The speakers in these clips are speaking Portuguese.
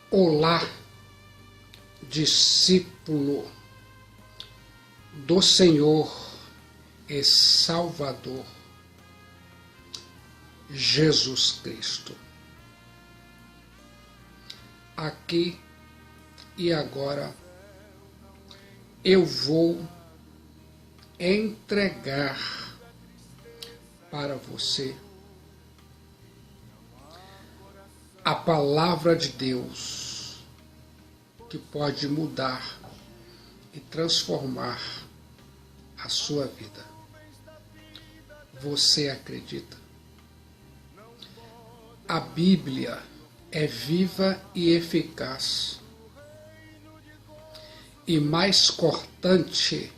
Olá, discípulo do Senhor e Salvador Jesus Cristo. Aqui e agora eu vou entregar para você a palavra de Deus que pode mudar e transformar a sua vida. Você acredita? A Bíblia é viva e eficaz e mais cortante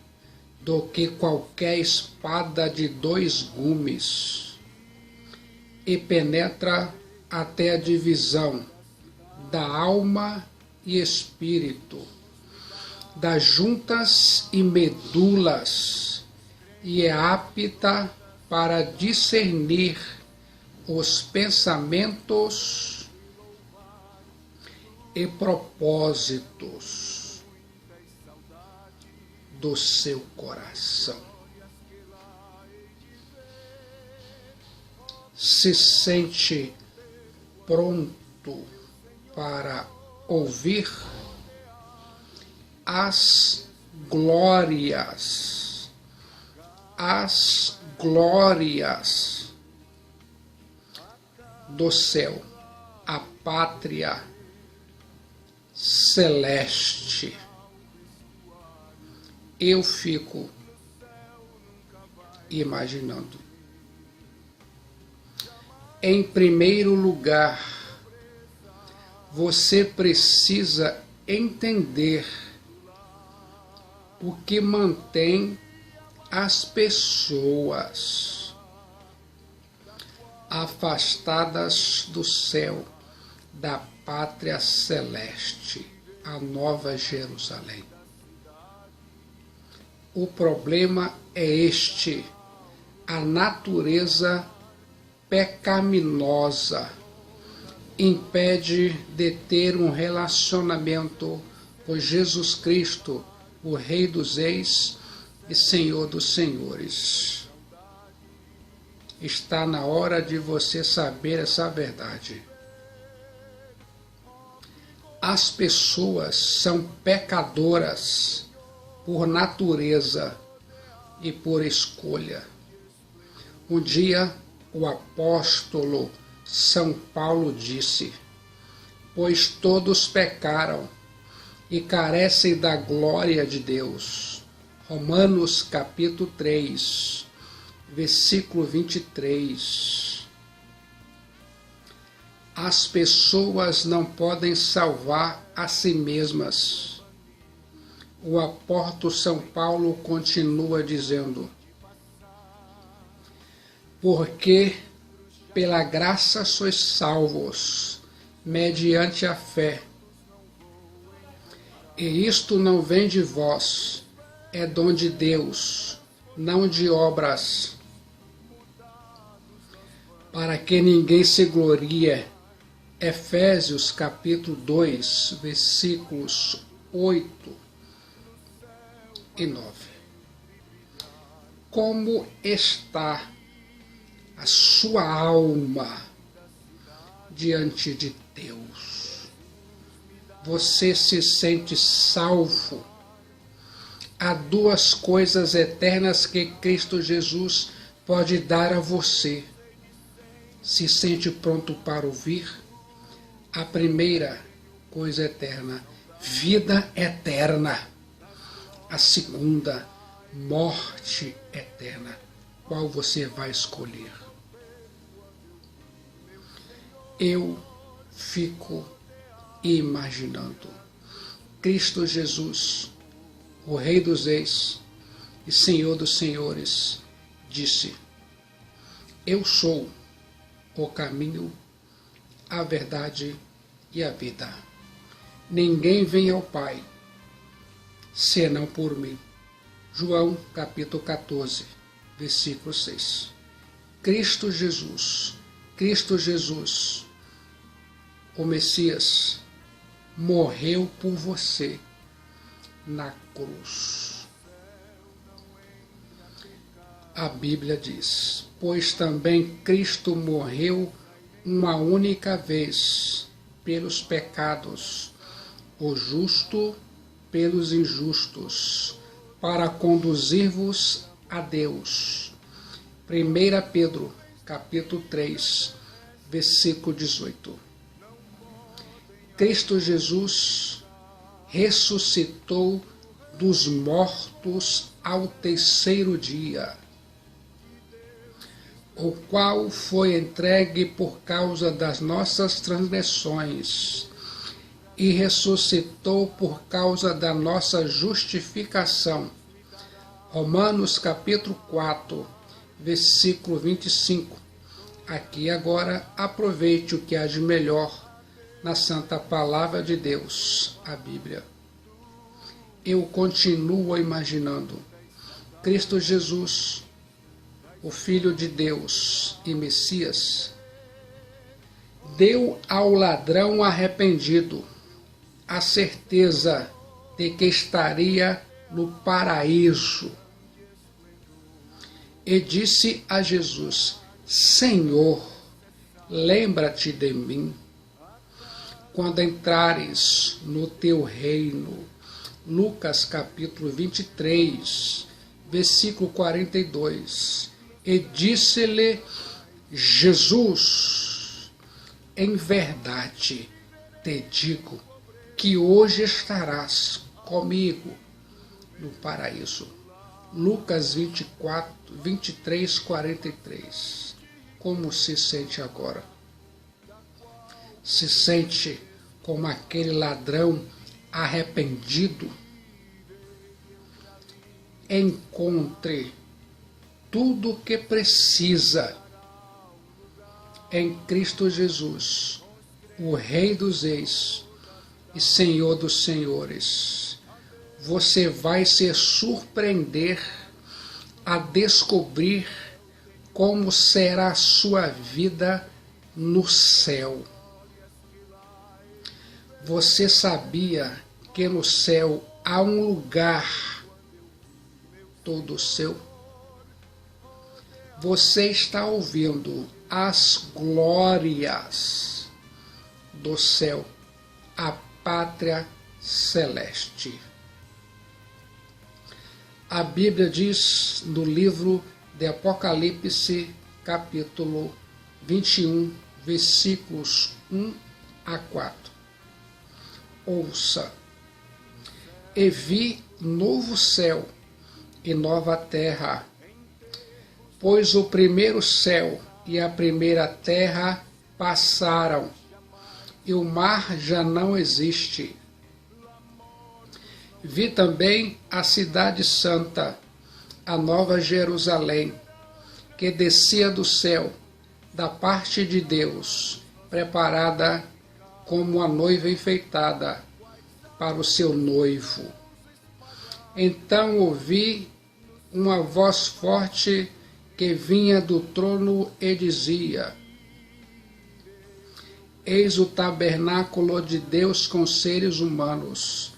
do que qualquer espada de 2 gumes e penetra até a divisão da alma e espírito, das juntas e medulas, e é apta para discernir os pensamentos e propósitos do seu coração. Se sente pronto para ouvir as glórias do céu, a pátria celeste. Eu fico imaginando. Em primeiro lugar, você precisa entender o que mantém as pessoas afastadas do céu, da pátria celeste, a Nova Jerusalém. O problema é este: a natureza pecaminosa impede de ter um relacionamento com Jesus Cristo, o Rei dos Reis e Senhor dos Senhores. Está na hora de você saber essa verdade. As pessoas são pecadoras por natureza e por escolha. Um dia, o apóstolo São Paulo disse: pois todos pecaram e carecem da glória de Deus. Romanos capítulo 3, versículo 23. As pessoas não podem salvar a si mesmas. O apóstolo São Paulo continua dizendo: porque pela graça sois salvos, mediante a fé. E isto não vem de vós, é dom de Deus, não de obras, para que ninguém se glorie. Efésios capítulo 2, versículos 8 e 9. Como está a sua alma diante de Deus? Você se sente salvo? Há 2 coisas eternas que Cristo Jesus pode dar a você. Se sente pronto para ouvir? A primeira coisa eterna, vida eterna. A segunda, morte eterna. Qual você vai escolher? Eu fico imaginando Cristo Jesus, o Rei dos Reis e Senhor dos Senhores, disse: eu sou o caminho, a verdade e a vida. Ninguém vem ao Pai senão por mim. João capítulo 14, versículo 6. Cristo Jesus, o Messias, morreu por você na cruz. A Bíblia diz: pois também Cristo morreu uma única vez pelos pecados, o justo pelos injustos, para conduzir-vos a Deus. 1 Pedro, capítulo 3, versículo 18. Cristo Jesus ressuscitou dos mortos ao terceiro dia, o qual foi entregue por causa das nossas transgressões e ressuscitou por causa da nossa justificação. Romanos capítulo 4, versículo 25. Aqui agora aproveite o que há de melhor na Santa Palavra de Deus, a Bíblia. Eu continuo imaginando Cristo Jesus, o Filho de Deus e Messias, deu ao ladrão arrependido a certeza de que estaria no paraíso. E disse a Jesus: Senhor, lembra-te de mim quando entrares no teu reino. Lucas capítulo 23, versículo 42. E disse-lhe Jesus: em verdade te digo que hoje estarás comigo no paraíso. Lucas 23, 43. Como se sente agora? Se sente como aquele ladrão arrependido? Encontre tudo o que precisa em Cristo Jesus, o Rei dos Reis e Senhor dos Senhores. Você vai se surpreender a descobrir como será a sua vida no céu. Você sabia que no céu há um lugar todo seu? Você está ouvindo as glórias do céu, a pátria celeste. A Bíblia diz no livro de Apocalipse, capítulo 21, versículos 1 a 4. Ouça: e vi novo céu e nova terra, pois o primeiro céu e a primeira terra passaram, e o mar já não existe. Vi também a cidade santa, a nova Jerusalém, que descia do céu, da parte de Deus, preparada como a noiva enfeitada para o seu noivo. Então ouvi uma voz forte que vinha do trono e dizia: eis o tabernáculo de Deus com seres humanos.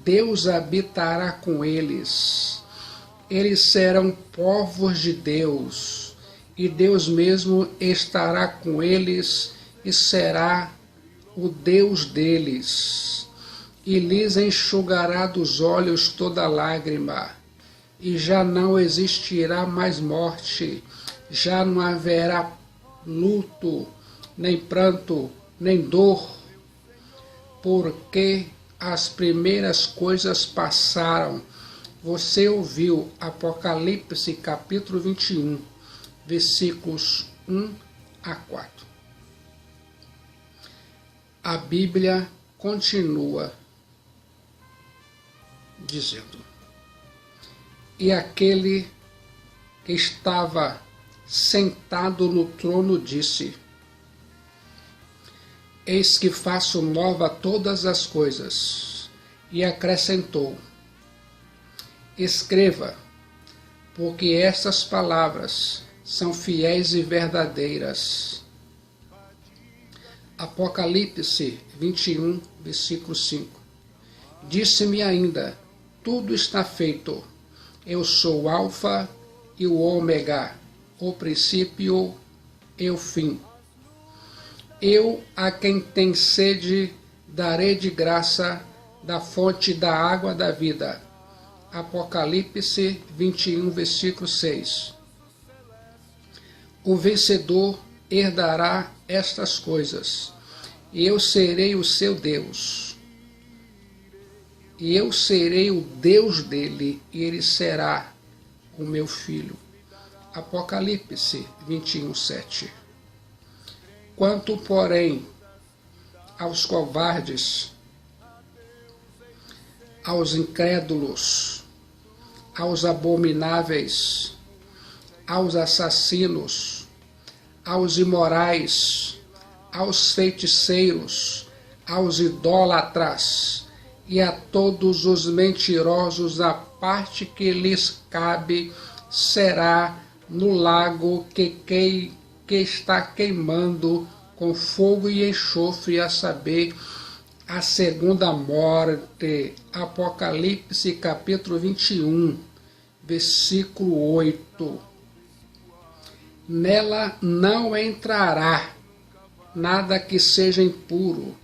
Deus habitará com eles. Eles serão povos de Deus, e Deus mesmo estará com eles e será o Deus deles. E lhes enxugará dos olhos toda lágrima, e já não existirá mais morte, já não haverá luto, nem pranto, nem dor, porque as primeiras coisas passaram. Você ouviu Apocalipse capítulo 21, versículos 1 a 4. A Bíblia continua dizendo: e aquele que estava sentado no trono disse: eis que faço nova todas as coisas. E acrescentou: escreva, porque estas palavras são fiéis e verdadeiras. Apocalipse 21, versículo 5. Disse-me ainda, tudo está feito. Eu sou o Alfa e o Ômega, o princípio e o fim. Eu, a quem tem sede, darei de graça da fonte da água da vida. Apocalipse 21, versículo 6. O vencedor herdará estas coisas, e eu serei o seu Deus. E eu serei o Deus dele, e ele será o meu filho. Apocalipse 21, 7. Quanto, porém, aos covardes, aos incrédulos, aos abomináveis, aos assassinos, aos imorais, aos feiticeiros, aos idólatras e a todos os mentirosos, a parte que lhes cabe será no lago que está queimando com fogo e enxofre, a saber, a segunda morte. Apocalipse capítulo 21, versículo 8. Nela não entrará nada que seja impuro,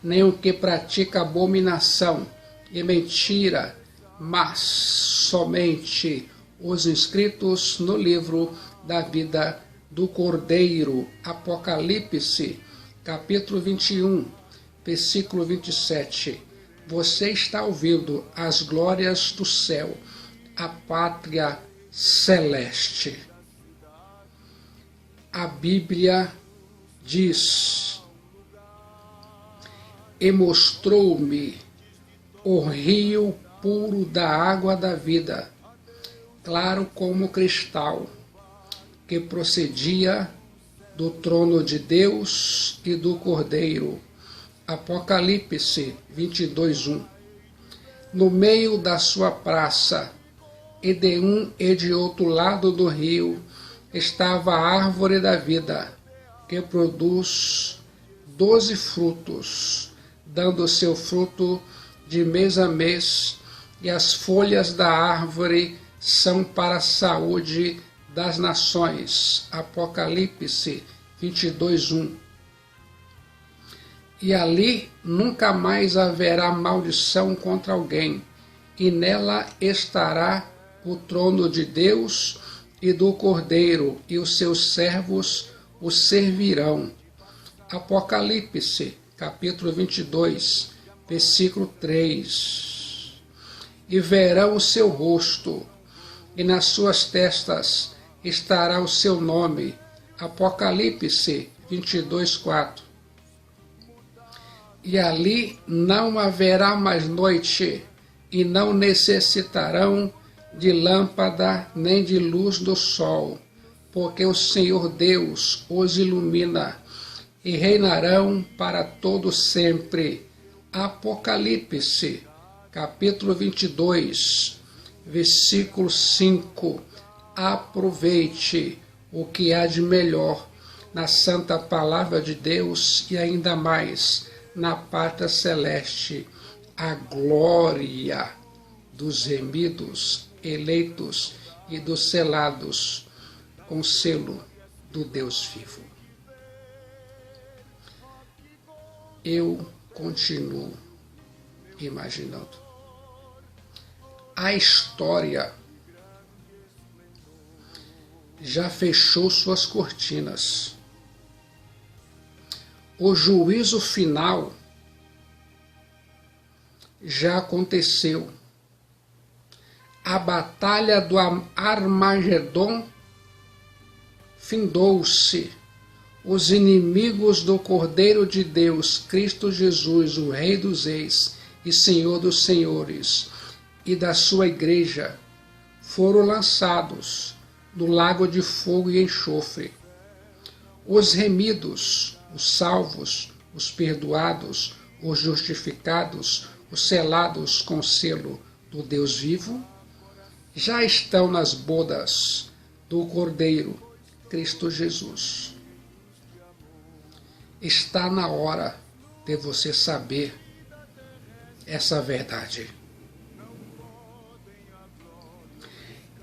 nem o que pratica abominação e mentira, mas somente os inscritos no livro da vida do Cordeiro. Apocalipse capítulo 21, versículo 27. Você está ouvindo as glórias do céu, a pátria celeste. A Bíblia diz: e mostrou-me o rio puro da água da vida, claro como cristal, que procedia do trono de Deus e do Cordeiro. Apocalipse 22, 1. No meio da sua praça, e de um e de outro lado do rio, estava a árvore da vida, que produz 12 frutos, dando seu fruto de mês a mês, e as folhas da árvore são para a saúde das nações. Apocalipse 22, 1. E ali nunca mais haverá maldição contra alguém, e nela estará o trono de Deus e do Cordeiro, e os seus servos o servirão. Apocalipse, capítulo 22, versículo 3. E verão o seu rosto, e nas suas testas estará o seu nome. Apocalipse 22, 4. E ali não haverá mais noite, e não necessitarão de lâmpada nem de luz do sol, porque o Senhor Deus os ilumina, e reinarão para todo sempre. Apocalipse, capítulo 22, versículo 5. Aproveite o que há de melhor na santa palavra de Deus e ainda mais na pátria celeste, a glória dos remidos, eleitos e dos selados com selo do Deus vivo. Eu continuo imaginando. A história já fechou suas cortinas. O juízo final já aconteceu. A batalha do Armagedon findou-se. Os inimigos do Cordeiro de Deus, Cristo Jesus, o Rei dos Reis e Senhor dos Senhores, e da sua igreja, foram lançados no lago de fogo e enxofre. Os remidos, os salvos, os perdoados, os justificados, os selados com o selo do Deus vivo, já estão nas bodas do Cordeiro, Cristo Jesus. Está na hora de você saber essa verdade.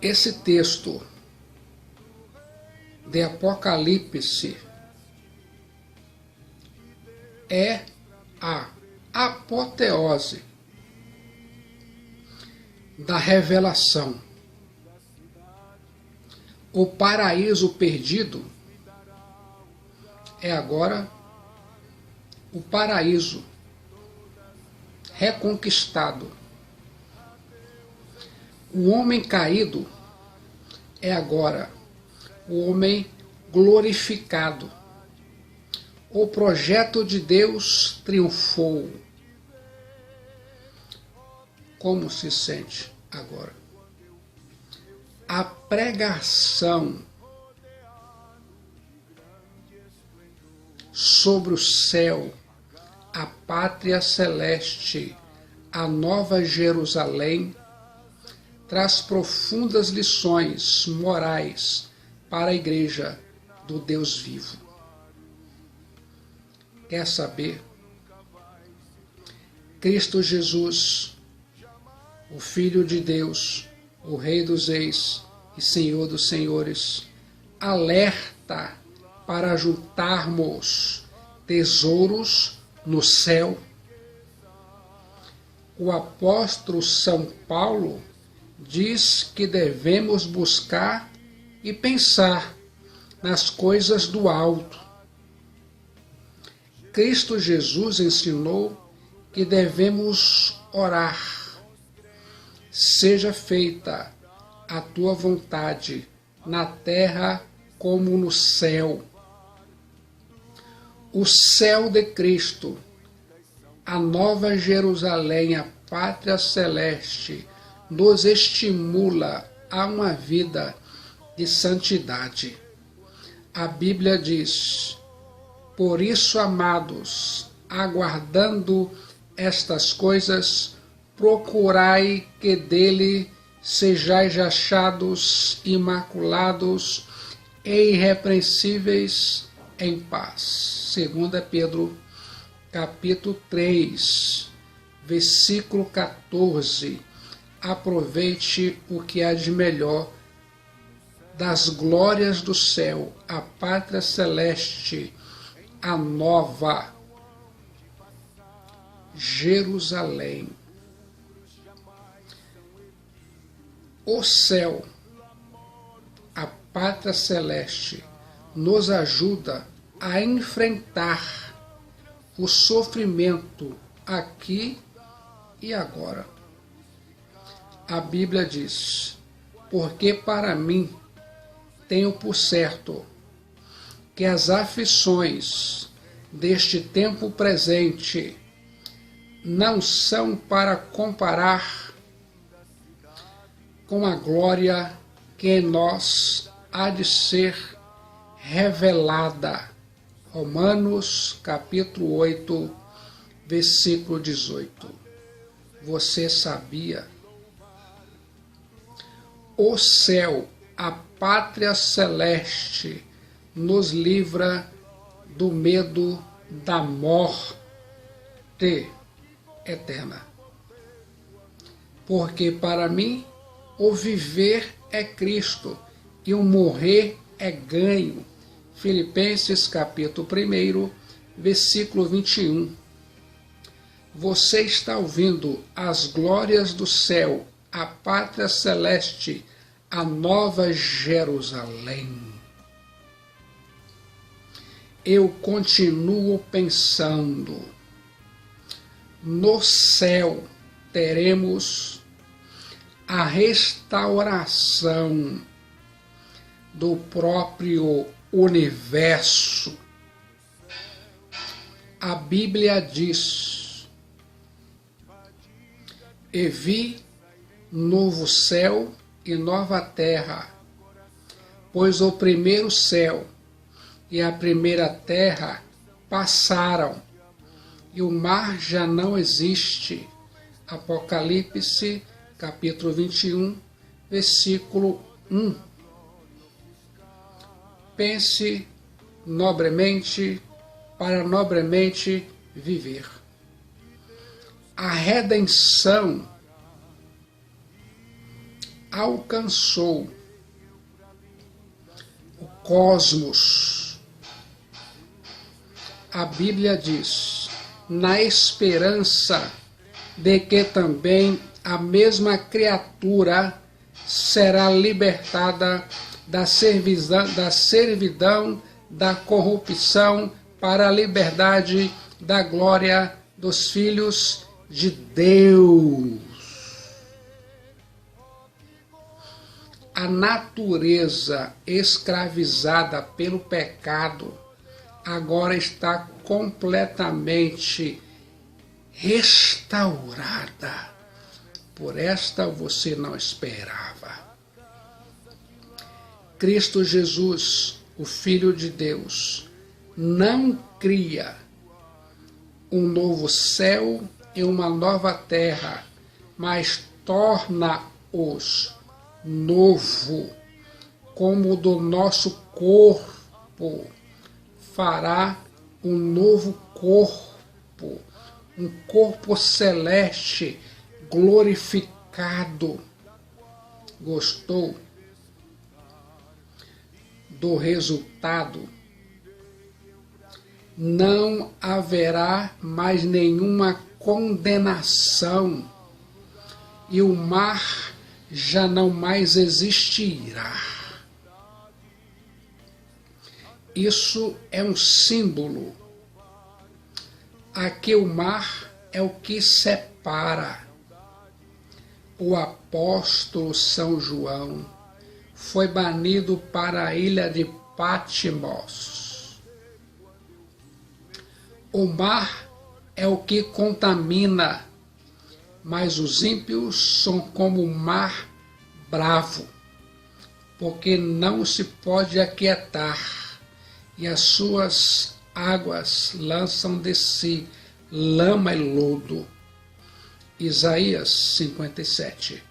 Esse texto de Apocalipse é a apoteose da revelação. O paraíso perdido é agora o paraíso reconquistado. O homem caído é agora o homem glorificado. O projeto de Deus triunfou. Como se sente agora? A pregação sobre o céu, a pátria celeste, a nova Jerusalém, traz profundas lições morais para a igreja do Deus vivo. Quer saber? Cristo Jesus, o Filho de Deus, o Rei dos Reis e Senhor dos Senhores, alerta para juntarmos tesouros no céu. O apóstolo São Paulo diz que devemos buscar e pensar nas coisas do alto. Cristo Jesus ensinou que devemos orar. Seja feita a tua vontade, na terra como no céu. O céu de Cristo, a nova Jerusalém, a pátria celeste, nos estimula a uma vida de santidade. A Bíblia diz: por isso, amados, aguardando estas coisas, procurai que dele sejais achados imaculados e irrepreensíveis em paz. 2 Pedro, capítulo 3, versículo 14. Aproveite o que há de melhor das glórias do céu, a pátria celeste, a nova Jerusalém. O céu, a pátria celeste, nos ajuda a enfrentar o sofrimento aqui e agora. A Bíblia diz: porque para mim tenho por certo que as aflições deste tempo presente não são para comparar com a glória que em nós há de ser revelada. Romanos, capítulo 8, versículo 18. Você sabia? O céu, a pátria celeste, nos livra do medo da morte eterna. Porque para mim, o viver é Cristo e o morrer é ganho. Filipenses capítulo 1, versículo 21. Você está ouvindo as glórias do céu, a pátria celeste, a nova Jerusalém. Eu continuo pensando, no céu teremos a restauração do próprio universo. A Bíblia diz: e vi novo céu e nova terra, pois o primeiro céu e a primeira terra passaram, e o mar já não existe. Apocalipse, capítulo 21, versículo 1. Pense nobremente para nobremente viver. A redenção alcançou o cosmos. A Bíblia diz, na esperança de que também a mesma criatura será libertada da servidão, da corrupção, para a liberdade da glória dos filhos de Deus. A natureza escravizada pelo pecado agora está completamente restaurada. Por esta você não esperava. Cristo Jesus, o Filho de Deus, não cria um novo céu e uma nova terra, mas torna-os novo, como o do nosso corpo. Fará um novo corpo, um corpo celeste, glorificado. Gostou do resultado? Não haverá mais nenhuma condenação e o mar já não mais existirá. Isso é um símbolo. Aqui o mar é o que separa. O apóstolo São João foi banido para a ilha de Patmos. O mar é o que contamina, mas os ímpios são como o mar bravo, porque não se pode aquietar, e as suas águas lançam de si lama e lodo. Isaías 57,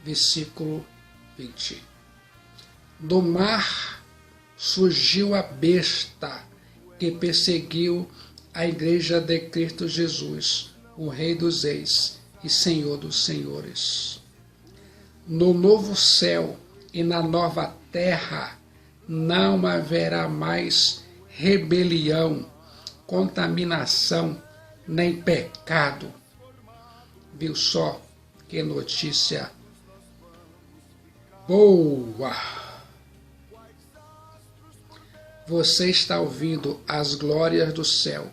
versículo 20. Do mar surgiu a besta que perseguiu a igreja de Cristo Jesus, o Rei dos Reis e Senhor dos Senhores. No novo céu e na nova terra não haverá mais rebelião, contaminação, nem pecado. Viu só que notícia boa! Você está ouvindo as glórias do céu,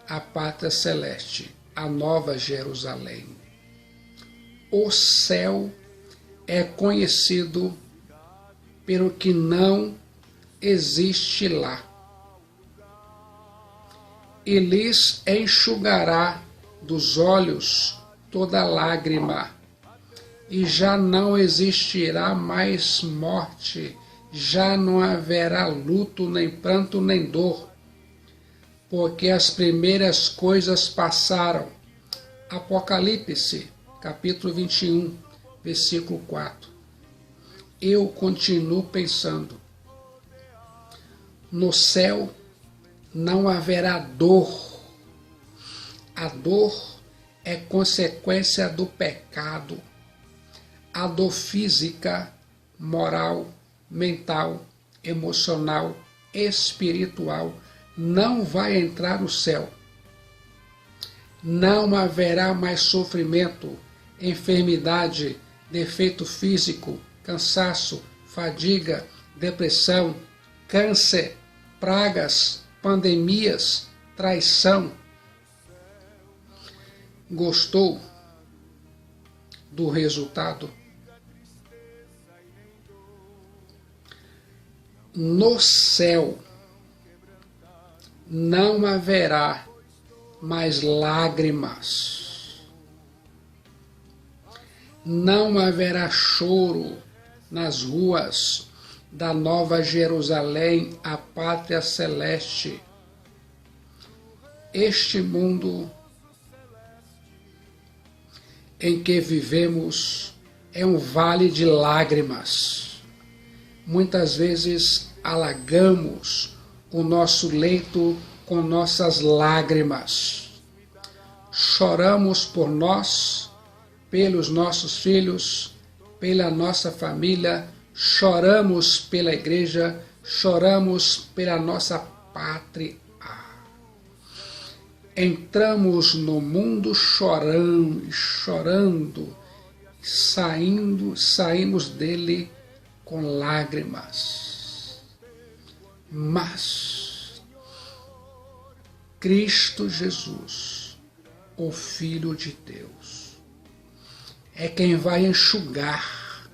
a pátria celeste, a nova Jerusalém. O céu é conhecido pelo que não existe lá. E lhes enxugará dos olhos toda lágrima, e já não existirá mais morte, já não haverá luto, nem pranto, nem dor, porque as primeiras coisas passaram. Apocalipse, capítulo 21, versículo 4. Eu continuo pensando, no céu não haverá dor. A dor é consequência do pecado. A dor física, moral, mental, emocional, espiritual não vai entrar no céu. Não haverá mais sofrimento, enfermidade, defeito físico, cansaço, fadiga, depressão, câncer, pragas, pandemias, traição. Gostou do resultado? No céu não haverá mais lágrimas, não haverá choro nas ruas da Nova Jerusalém, a pátria celeste. Este mundo em que vivemos é um vale de lágrimas. Muitas vezes alagamos o nosso leito com nossas lágrimas. Choramos por nós, pelos nossos filhos, pela nossa família, choramos pela igreja, choramos pela nossa pátria. Entramos no mundo chorando, saímos dele com lágrimas. Mas Cristo Jesus, o Filho de Deus, é quem vai enxugar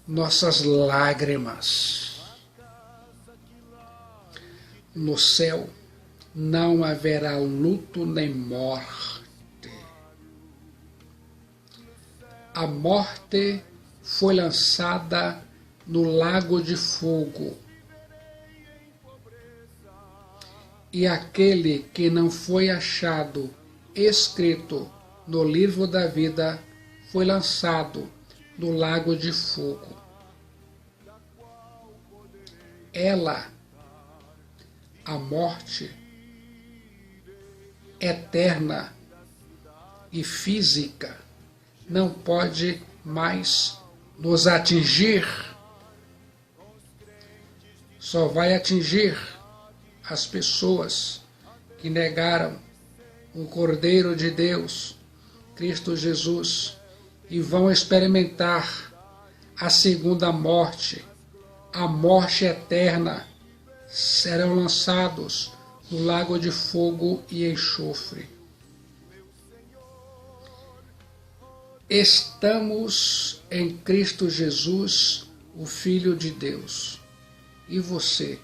nossas lágrimas. No céu não haverá luto nem morte. A morte foi lançada no lago de fogo. E aquele que não foi achado escrito no livro da vida foi lançado no lago de fogo. Ela, a morte eterna e física, não pode mais nos atingir. Só vai atingir as pessoas que negaram o Cordeiro de Deus, Cristo Jesus, e vão experimentar a segunda morte, a morte eterna. Serão lançados no lago de fogo e enxofre. Estamos em Cristo Jesus, o Filho de Deus. E você?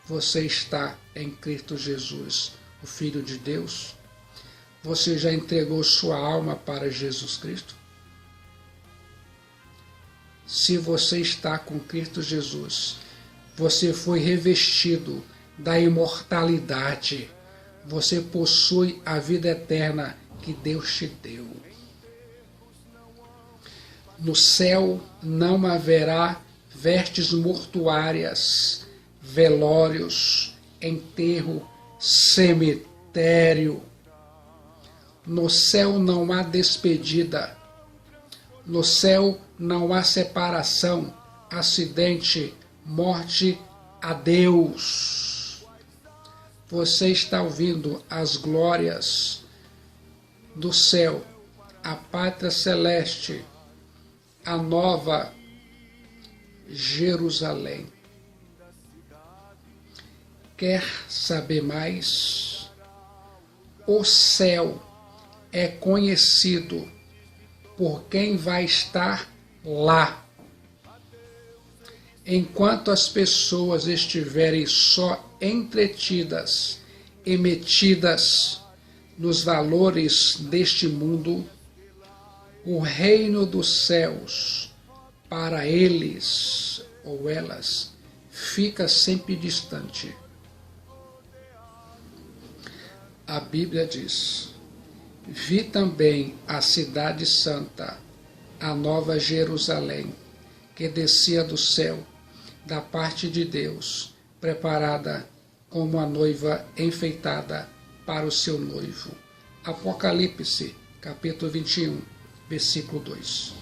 Você está em Cristo Jesus, o Filho de Deus? Você já entregou sua alma para Jesus Cristo? Se você está com Cristo Jesus, você foi revestido da imortalidade. Você possui a vida eterna que Deus te deu. No céu não haverá vestes mortuárias, velórios, enterro, cemitério. No céu não há despedida. No céu não há separação, acidente, morte, adeus. Você está ouvindo as glórias do céu, a pátria celeste, a nova Jerusalém. Quer saber mais? O céu é conhecido por quem vai estar lá. Enquanto as pessoas estiverem só entretidas e metidas nos valores deste mundo, o reino dos céus, para eles ou elas, fica sempre distante. A Bíblia diz: vi também a cidade santa, a nova Jerusalém, que descia do céu, da parte de Deus, preparada como a noiva enfeitada para o seu noivo. Apocalipse, capítulo 21, versículo 2.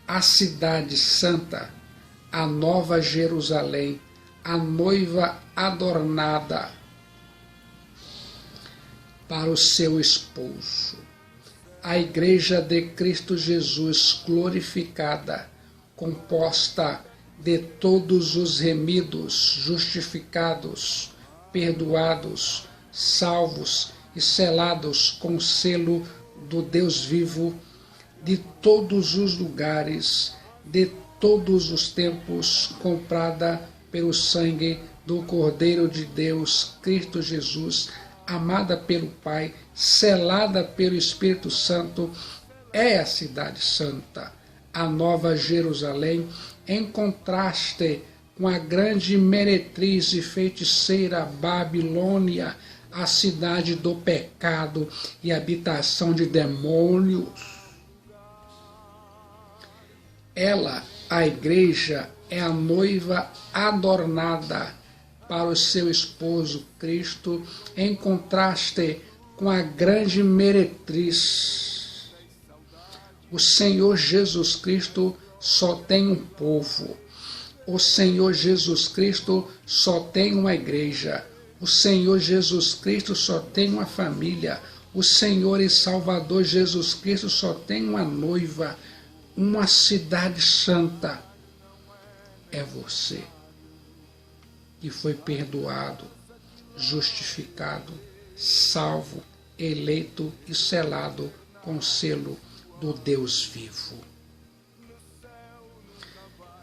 A cidade santa, a nova Jerusalém, a noiva adornada para o seu esposo. A igreja de Cristo Jesus glorificada, composta de todos os remidos, justificados, perdoados, salvos e selados com o selo do Deus vivo, de todos os lugares, de todos os tempos, comprada pelo sangue do Cordeiro de Deus, Cristo Jesus, amada pelo Pai, selada pelo Espírito Santo, é a cidade santa, a nova Jerusalém, em contraste com a grande meretriz e feiticeira Babilônia, a cidade do pecado e habitação de demônios. Ela, a igreja, é a noiva adornada para o seu esposo Cristo, em contraste com a grande meretriz. O Senhor Jesus Cristo só tem um povo. O Senhor Jesus Cristo só tem uma igreja. O Senhor Jesus Cristo só tem uma família. O Senhor e Salvador Jesus Cristo só tem uma noiva, uma cidade santa. É você que foi perdoado, justificado, salvo, eleito e selado com o selo do Deus vivo.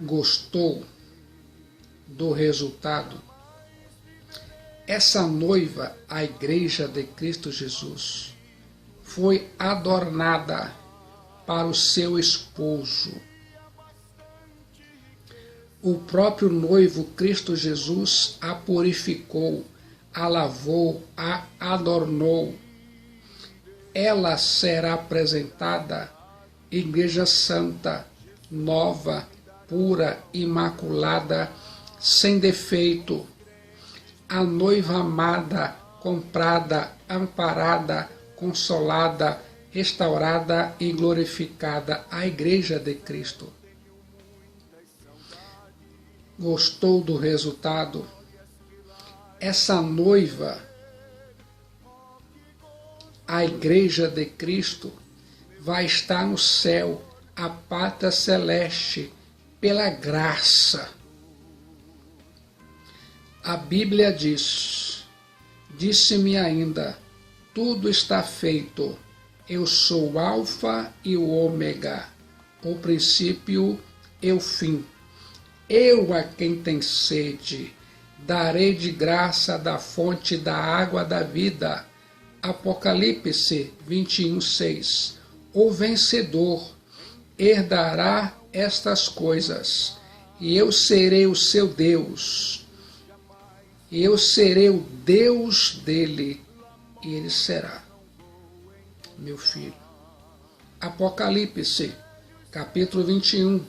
Gostou do resultado? Essa noiva, a Igreja de Cristo Jesus, foi adornada para o seu esposo. O próprio noivo Cristo Jesus a purificou, a lavou, a adornou. Ela será apresentada igreja santa, nova, pura, imaculada, sem defeito. A noiva amada, comprada, amparada, consolada, restaurada e glorificada, a Igreja de Cristo. Gostou do resultado? Essa noiva, a Igreja de Cristo, vai estar no céu, a pátria celeste, pela graça. A Bíblia diz: disse-me ainda, tudo está feito. Eu sou o Alfa e o Ômega, o princípio e o fim. Eu a quem tem sede, darei de graça da fonte da água da vida. Apocalipse 21:6. O vencedor herdará estas coisas, e eu serei o seu Deus, e eu serei o Deus dele, e ele será meu filho. Apocalipse, capítulo 21,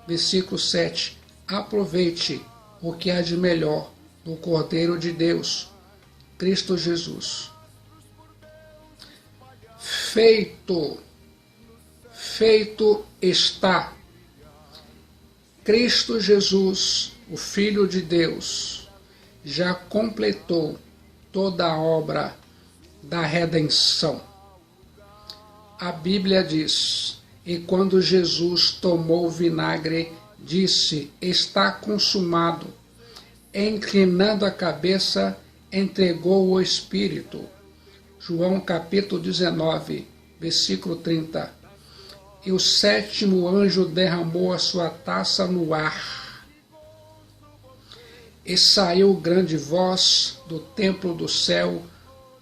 versículo 7. Aproveite o que há de melhor do Cordeiro de Deus, Cristo Jesus. Feito está. Cristo Jesus, o Filho de Deus, já completou toda a obra da redenção. A Bíblia diz: e quando Jesus tomou o vinagre, disse: está consumado. Inclinando a cabeça, entregou o Espírito. João capítulo 19, versículo 30. E o sétimo anjo derramou a sua taça no ar. E saiu grande voz do templo do céu,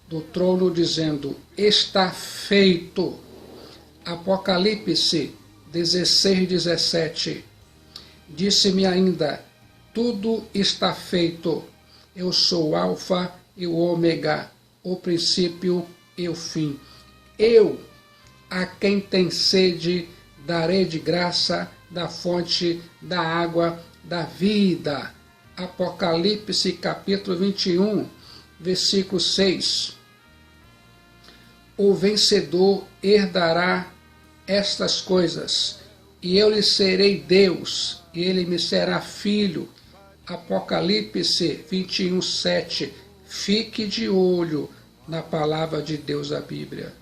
do trono, dizendo: está feito. Apocalipse 16, 17. Disse-me ainda: tudo está feito. Eu sou o Alfa e o Ômega, o princípio e o fim. Eu, a quem tem sede, darei de graça da fonte da água da vida. Apocalipse capítulo 21, versículo 6. O vencedor herdará estas coisas, e eu lhe serei Deus, e ele me será filho. Apocalipse 21, 7. Fique de olho na palavra de Deus da Bíblia.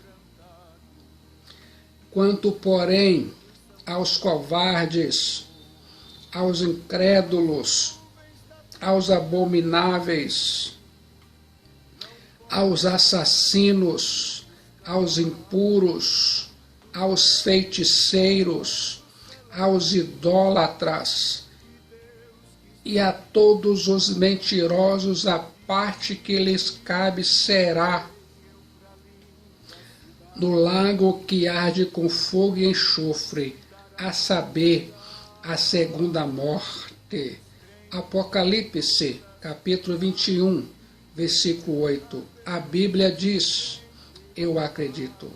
Quanto, porém, aos covardes, aos incrédulos, aos abomináveis, aos assassinos, aos impuros, aos feiticeiros, aos idólatras e a todos os mentirosos, a parte que lhes cabe será no lago que arde com fogo e enxofre, a saber, a segunda morte. Apocalipse, capítulo 21, versículo 8. A Bíblia diz: eu acredito.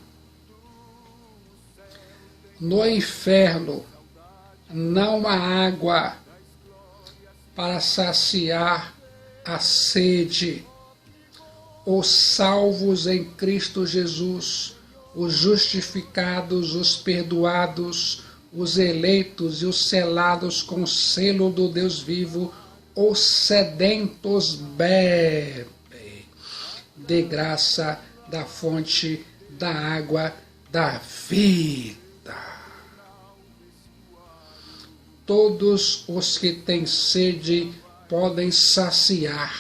No inferno não há água para saciar a sede. Os salvos em Cristo Jesus, os justificados, os perdoados, os eleitos e os selados com o selo do Deus vivo, os sedentos bebem de graça da fonte da água da vida. Todos os que têm sede podem saciar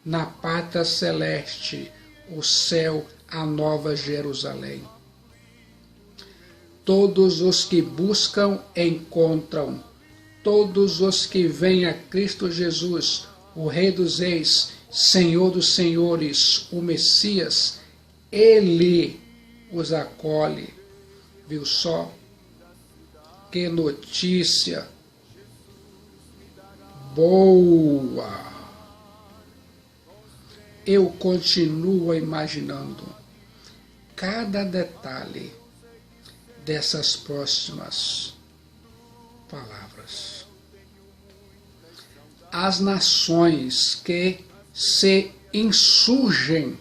na pátria celeste, o céu, a nova Jerusalém. Todos os que buscam, encontram. Todos os que vêm a Cristo Jesus, o Rei dos Reis, Senhor dos Senhores, o Messias, Ele os acolhe. Viu só? Que notícia boa! Eu continuo imaginando cada detalhe dessas próximas palavras. As nações que se insurgem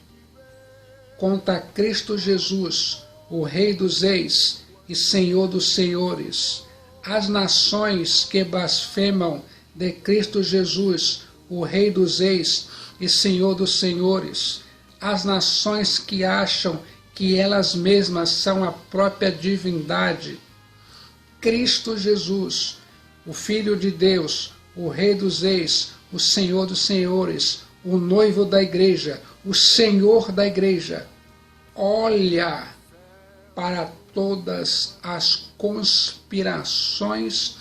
contra Cristo Jesus, o Rei dos Reis e Senhor dos Senhores, as nações que blasfemam de Cristo Jesus, o Rei dos Reis e Senhor dos Senhores, as nações que acham que elas mesmas são a própria divindade, Cristo Jesus, o Filho de Deus, o Rei dos Reis, o Senhor dos Senhores, o noivo da igreja, o Senhor da igreja, olha para todas as conspirações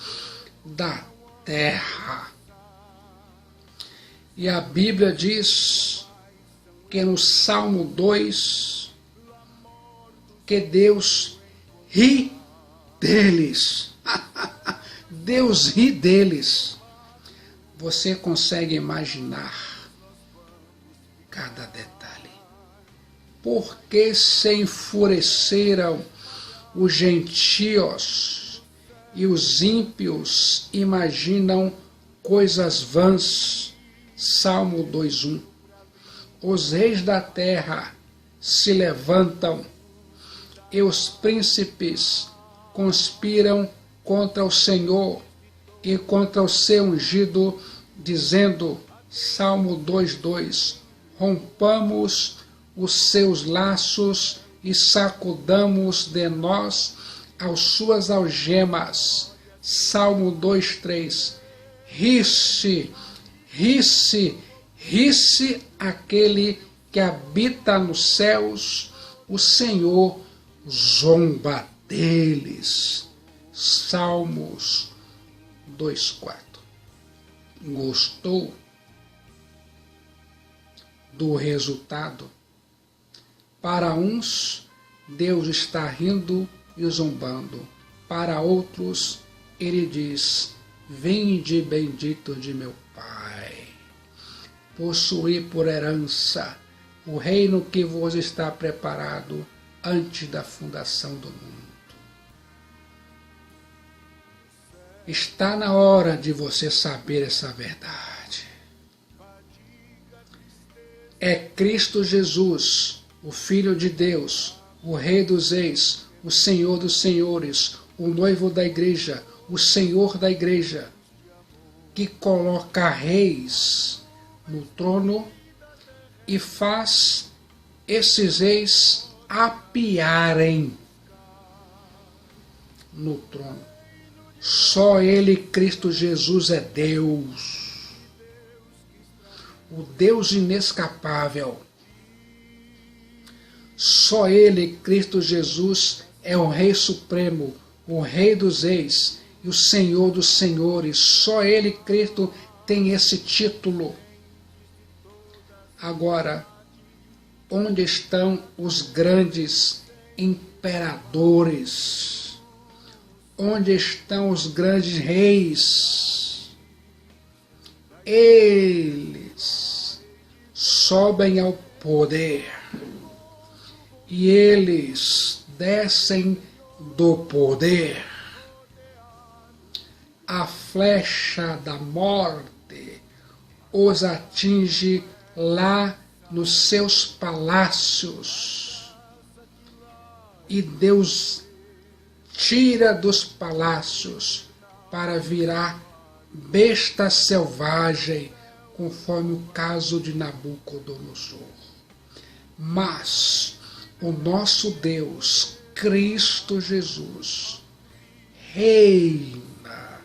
da terra. E a Bíblia diz que no Salmo 2, que Deus ri deles. Deus ri deles. Você consegue imaginar cada detalhe. Por que se enfureceram os gentios e os ímpios imaginam coisas vãs? Salmo 2:1. Os reis da terra se levantam e os príncipes conspiram contra o Senhor e contra o seu ungido, dizendo, Salmo 2:2, rompamos os seus laços e sacudamos de nós as suas algemas. Salmo 2:3, ri-se, ri-se, ri-se aquele que habita nos céus, o Senhor zomba deles. Salmos 2:4. Gostou do resultado? Para uns, Deus está rindo e zombando. Para outros, Ele diz, vinde bendito de meu Pai, possuí por herança o reino que vos está preparado antes da fundação do mundo. Está na hora de você saber essa verdade. É Cristo Jesus, o Filho de Deus, o Rei dos Reis, o Senhor dos Senhores, o noivo da igreja, o Senhor da igreja, que coloca reis no trono e faz esses reis apiarem no trono. Só Ele, Cristo Jesus, é Deus. O Deus inescapável. Só Ele, Cristo Jesus, é o Rei Supremo, o Rei dos Reis e o Senhor dos Senhores. Só Ele, Cristo, tem esse título. Agora, onde estão os grandes imperadores? Onde estão os grandes reis? Eles sobem ao poder e eles descem do poder. A flecha da morte os atinge lá nos seus palácios. E Deus tira dos palácios para virar besta selvagem, conforme o caso de Nabucodonosor. Mas o nosso Deus, Cristo Jesus, reina.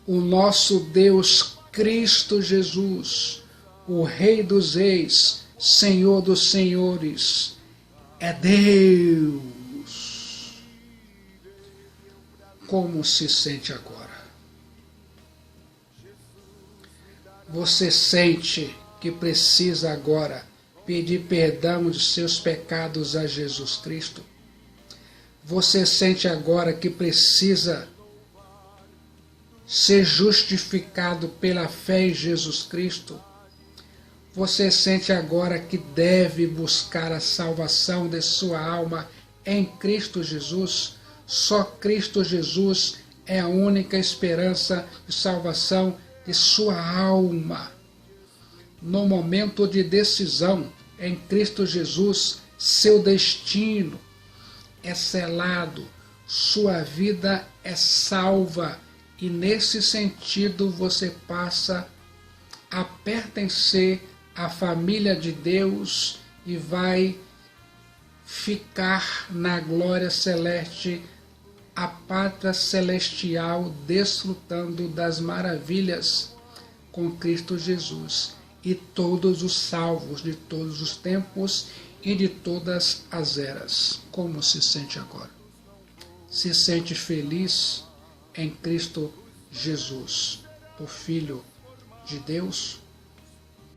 O nosso Deus, Cristo Jesus, o Rei dos Reis, Senhor dos Senhores, é Deus. Como se sente agora? Você sente que precisa agora pedir perdão de seus pecados a Jesus Cristo? Você sente agora que precisa ser justificado pela fé em Jesus Cristo? Você sente agora que deve buscar a salvação de sua alma em Cristo Jesus? Só Cristo Jesus é a única esperança de salvação de sua alma. No momento de decisão, em Cristo Jesus, seu destino é selado, sua vida é salva, e nesse sentido você passa a pertencer à família de Deus e vai ficar na glória celeste, a pátria celestial, desfrutando das maravilhas com Cristo Jesus. E todos os salvos de todos os tempos e de todas as eras. Como se sente agora? Se sente feliz em Cristo Jesus, o Filho de Deus?